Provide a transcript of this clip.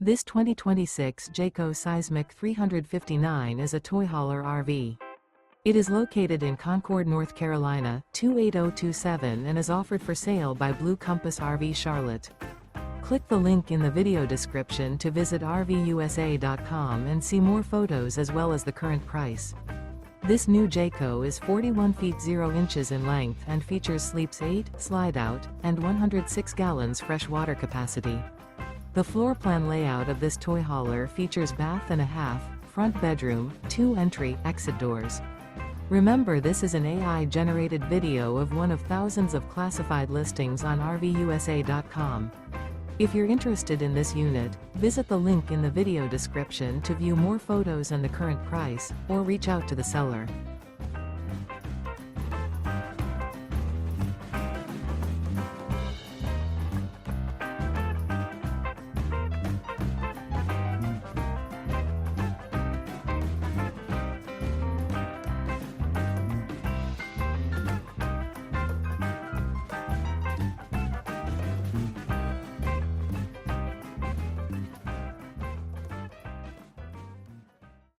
This 2026 Jayco Seismic 359 is a toy hauler RV. It is located in Concord, North Carolina, 28027 and is offered for sale by Blue Compass RV Charlotte. Click the link in the video description to visit RVUSA.com and see more photos as well as the current price. This new Jayco is 41 feet 0 inches in length and features sleeps 8, Slideout, and 106 gallons fresh water capacity. The floor plan layout of this toy hauler features bath and a half, front bedroom, 2 entry/exit doors. Remember, this is an AI-generated video of one of thousands of classified listings on RVUSA.com. If you're interested in this unit, visit the link in the video description to view more photos and the current price, or reach out to the seller.